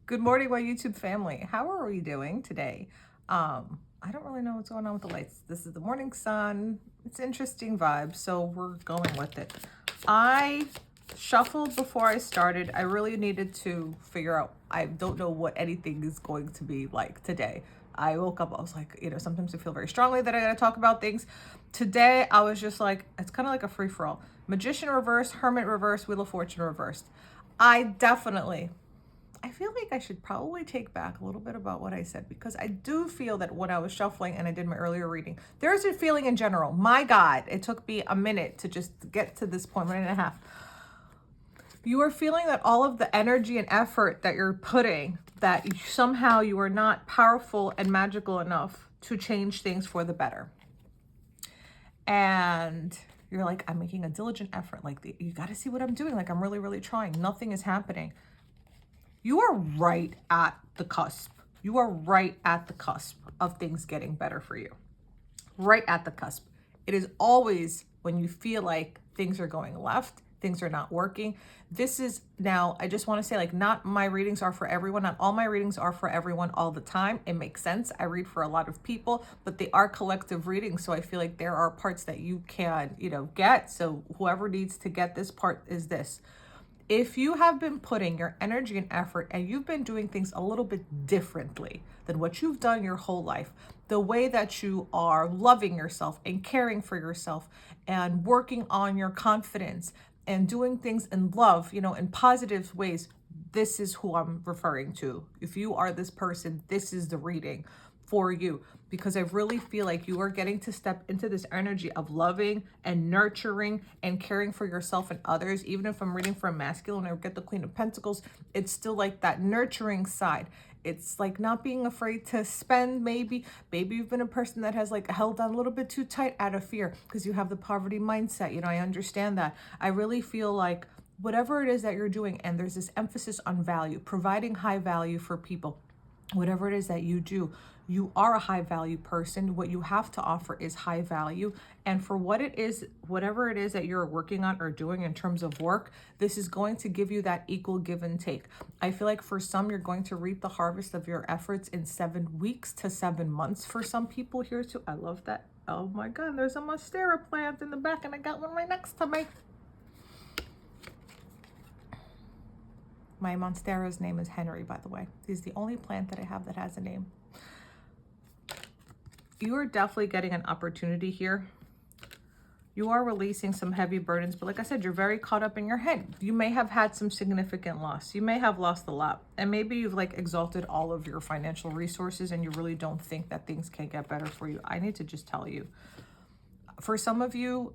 Good morning, my YouTube family. How are we doing today? I don't really know what's going on with the lights. This is the morning sun. It's interesting vibes, so we're going with it. I shuffled before I started. I really needed to figure out, I don't know what anything is going to be like today. I woke up, I was like, sometimes I feel very strongly that I gotta talk about things. Today, I was just like, it's kind of like a free-for-all. Magician reversed, Hermit reversed, Wheel of Fortune reversed. I feel like I should probably take back a little bit about what I said, because I do feel that when I was shuffling and I did my earlier reading, there's a feeling in general. My God, it took me a minute to just get to this point, 1.5 minutes. You are feeling that all of the energy and effort that you're putting, that somehow you are not powerful and magical enough to change things for the better. And you're like, I'm making a diligent effort. Like, you got to see what I'm doing. Like, I'm really, really trying. Nothing is happening. You are right at the cusp. You are right at the cusp of things getting better for you. Right at the cusp. It is always when you feel like things are going left, things are not working. This is now, I just want to say, like, not my readings are for everyone. Not all my readings are for everyone all the time. It makes sense. I read for a lot of people, but they are collective readings. So I feel like there are parts that you can, get. So whoever needs to get this part is this. If you have been putting your energy and effort and you've been doing things a little bit differently than what you've done your whole life, the way that you are loving yourself and caring for yourself and working on your confidence and doing things in love, in positive ways, this is who I'm referring to. If you are this person, this is the reading for you, because I really feel like you are getting to step into this energy of loving and nurturing and caring for yourself and others. Even if I'm reading for a masculine or get the Queen of Pentacles, it's still like that nurturing side. It's like not being afraid to spend. Maybe you've been a person that has like held on a little bit too tight out of fear because you have the poverty mindset. I understand that. I really feel like whatever it is that you're doing, and there's this emphasis on value, providing high value for people. Whatever it is that you do, you are a high value person. What you have to offer is high value. And for what it is, whatever it is that you're working on or doing in terms of work, this is going to give you that equal give and take. I feel like for some, you're going to reap the harvest of your efforts in 7 weeks to 7 months for some people here too. I love that. Oh my God, there's a monstera plant in the back and I got one right next to me. My monstera's name is Henry, by the way. He's the only plant that I have that has a name. You are definitely getting an opportunity here. You are releasing some heavy burdens, but like I said, you're very caught up in your head. You may have had some significant loss. You may have lost a lot. And maybe you've like exalted all of your financial resources and you really don't think that things can get better for you. I need to just tell you. For some of you,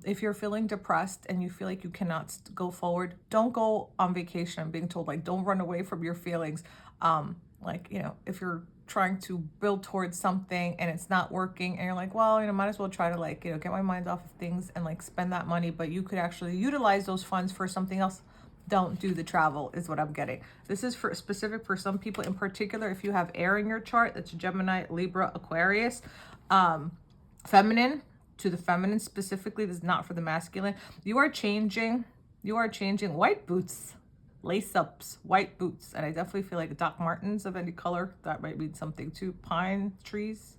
if you're feeling depressed and you feel like you cannot go forward, don't go on vacation. I'm being told, like, don't run away from your feelings. If you're trying to build towards something and it's not working and you're like, well, might as well try to get my mind off of things and like spend that money, but you could actually utilize those funds for something else. Don't do the travel is what I'm getting. This is for specific for some people in particular. If you have air in your chart, that's Gemini, Libra, Aquarius, feminine, to the feminine specifically. This is not for the masculine. You are changing white boots, lace ups, white boots. And I definitely feel like Doc Martens of any color. That might mean something too. Pine trees,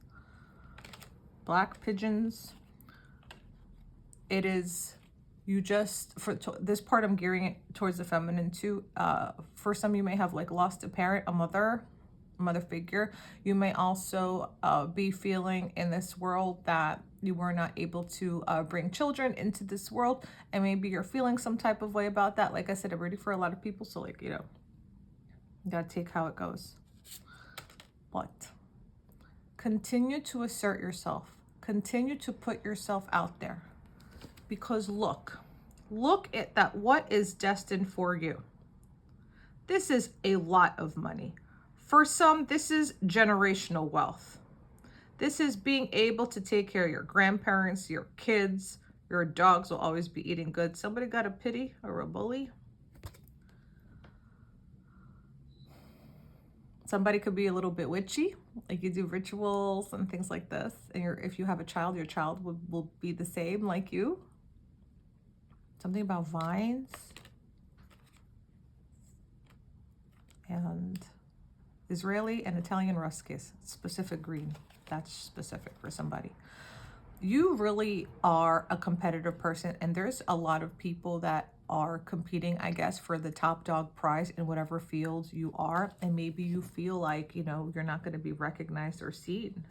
black pigeons. It is, for this part, I'm gearing it towards the feminine too. For some, you may have like lost a parent, a mother figure. You may also be feeling in this world that you were not able to bring children into this world, and maybe you're feeling some type of way about that. Like I said, I'm ready for a lot of people, so you gotta take how it goes. But continue to assert yourself. Continue to put yourself out there, because look at that. What is destined for you? This is a lot of money. For some, this is generational wealth. This is being able to take care of your grandparents, your kids. Your dogs will always be eating good. Somebody got a pity or a bully? Somebody could be a little bit witchy, like you do rituals and things like this. And if you have a child, your child will be the same like you. Something about vines. and Israeli and Italian ruskis, specific green. That's specific for somebody. You really are a competitive person, and there's a lot of people that are competing, I guess, for the top dog prize in whatever field you are. And maybe you feel like, you know, you're not going to be recognized or seen,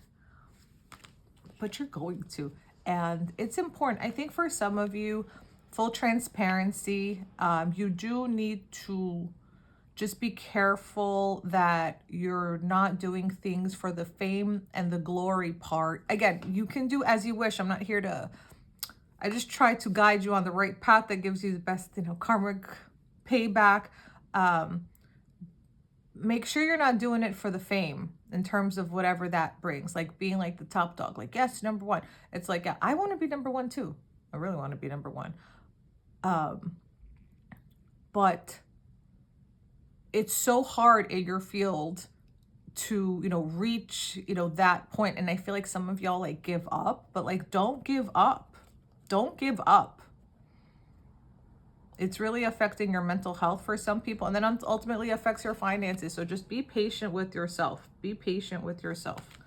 but you're going to. And it's important. I think for some of you, full transparency, you do need to just be careful that you're not doing things for the fame and the glory part. Again, you can do as you wish. I'm not here to, I just try to guide you on the right path that gives you the best, you know, karmic payback. Make sure you're not doing it for the fame in terms of whatever that brings, like being like the top dog, like, yes, number one. It's like, yeah, I want to be number one too. I really want to be number one. But it's so hard in your field to, you know, reach, you know, that point. And I feel like some of y'all like give up, but like, don't give up. Don't give up. It's really affecting your mental health for some people, and then ultimately affects your finances. So just be patient with yourself. Be patient with yourself.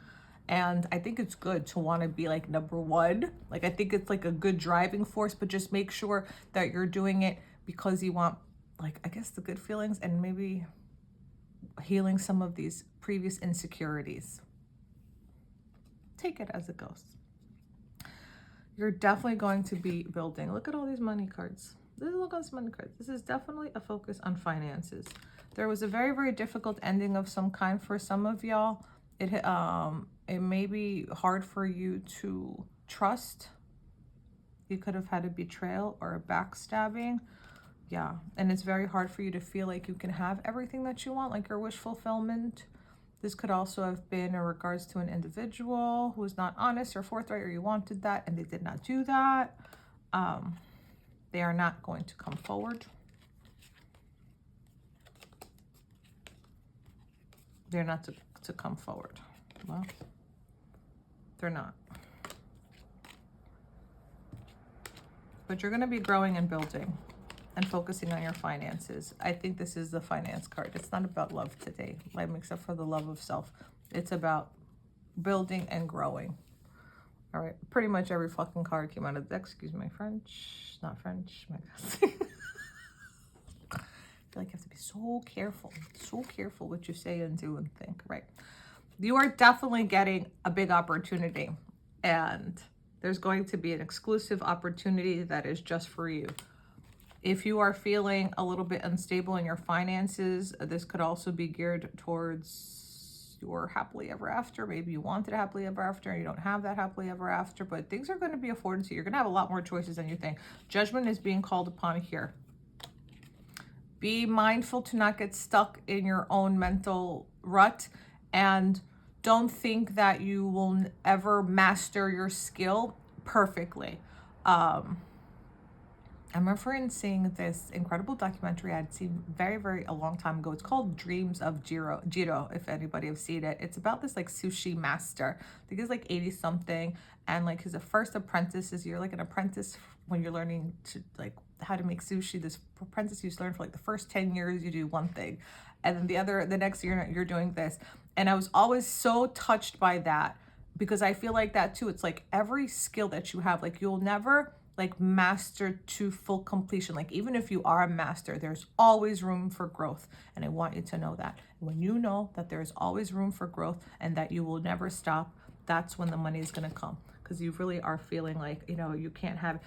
And I think it's good to want to be like number one. Like, I think it's like a good driving force, but just make sure that you're doing it because you want, like, I guess, the good feelings and maybe healing some of these previous insecurities. Take it as it goes. You're definitely going to be building. Look at all these money cards. Look at this money cards. This is definitely a focus on finances. There was a very, very difficult ending of some kind for some of y'all. It may be hard for you to trust. You could have had a betrayal or a backstabbing. Yeah, and it's very hard for you to feel like you can have everything that you want, like your wish fulfillment. This could also have been in regards to an individual who was not honest or forthright, or you wanted that and they did not do that. They are not going to come forward. They're not to come forward. Well, they're not. But you're going to be growing and building and focusing on your finances. I think this is the finance card. It's not about love today, except for the love of self. It's about building and growing. All right, pretty much every fucking card came out of the deck. Excuse my French, not French. My God. I feel like you have to be so careful what you say and do and think, right? You are definitely getting a big opportunity, and there's going to be an exclusive opportunity that is just for you. If you are feeling a little bit unstable in your finances, this could also be geared towards your happily ever after. Maybe you wanted a happily ever after and you don't have that happily ever after, but things are going to be afforded to you. You're going to have a lot more choices than you think. Judgment is being called upon here. Be mindful to not get stuck in your own mental rut, and don't think that you will ever master your skill perfectly. I remember seeing this incredible documentary I'd seen very a long time ago. It's called Dreams of Jiro, if anybody have seen it. It's about this like sushi master. I think he's like 80 something, and like his first apprentice is, you're like an apprentice when you're learning to like how to make sushi. This apprentice, you learn for like the first 10 years you do one thing, and then the next year you're doing this. And I was always so touched by that, because I feel like that too. It's like every skill that you have, like you'll never like master to full completion. Like even if you are a master, there's always room for growth. And I want you to know that. When you know that there's always room for growth and that you will never stop, that's when the money is going to come. Because you really are feeling like, you know, you can't have,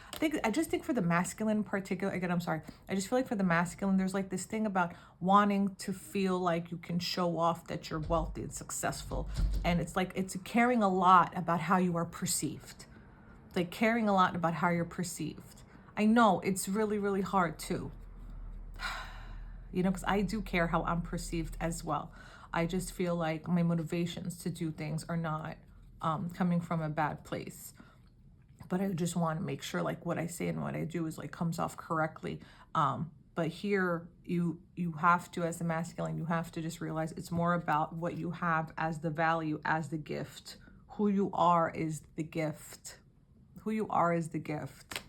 I just think for the masculine in particular, again, I'm sorry, I just feel like for the masculine, there's like this thing about wanting to feel like you can show off that you're wealthy and successful. And it's like, it's caring a lot about how you are perceived. Like caring a lot about how you're perceived. I know it's really hard too, you know, because I do care how I'm perceived as well. I just feel like my motivations to do things are not coming from a bad place, but I just want to make sure like what I say and what I do is like comes off correctly. But here you have to, as the masculine, you have to just realize it's more about what you have as the value, as the gift. Who you are is the gift. Who you are is the gift.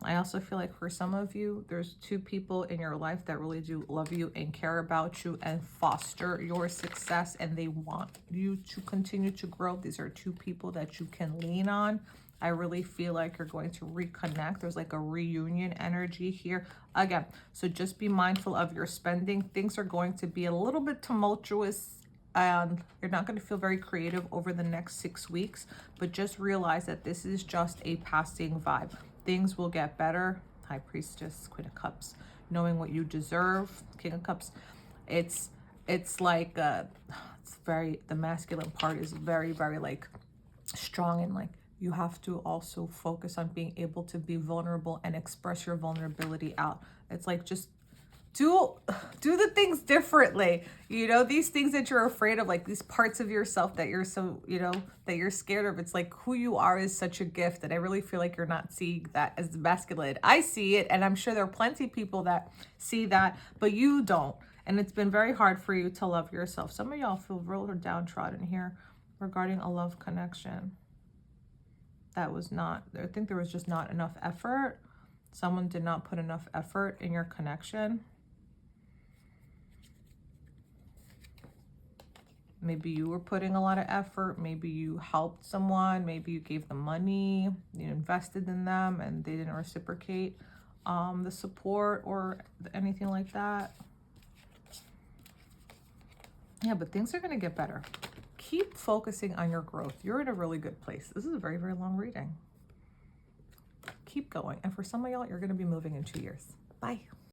I also feel like for some of you, there's two people in your life that really do love you and care about you and foster your success, and they want you to continue to grow. These are two people that you can lean on. I really feel like you're going to reconnect. There's like a reunion energy here. Again, so just be mindful of your spending. Things are going to be a little bit tumultuous, and you're not going to feel very creative over the next 6 weeks, but just realize that this is just a passing vibe. Things will get better. High Priestess, Queen of Cups, knowing what you deserve, King of Cups. It's like it's very, the masculine part is very, very like strong, and like you have to also focus on being able to be vulnerable and express your vulnerability out. It's like just do the things differently, you know, these things that you're afraid of, like these parts of yourself that you're so, you know, that you're scared of. It's like who you are is such a gift, and I really feel like you're not seeing that as masculine. I see it, and I'm sure there are plenty of people that see that, but you don't, and it's been very hard for you to love yourself. Some of y'all feel real downtrodden here regarding a love connection. That was not, I think there was just not enough effort. Someone did not put enough effort in your connection. Maybe you were putting a lot of effort. Maybe you helped someone. Maybe you gave them money. You invested in them and they didn't reciprocate the support or anything like that. Yeah, but things are going to get better. Keep focusing on your growth. You're in a really good place. This is a very, very long reading. Keep going. And for some of y'all, you're going to be moving in 2 years. Bye.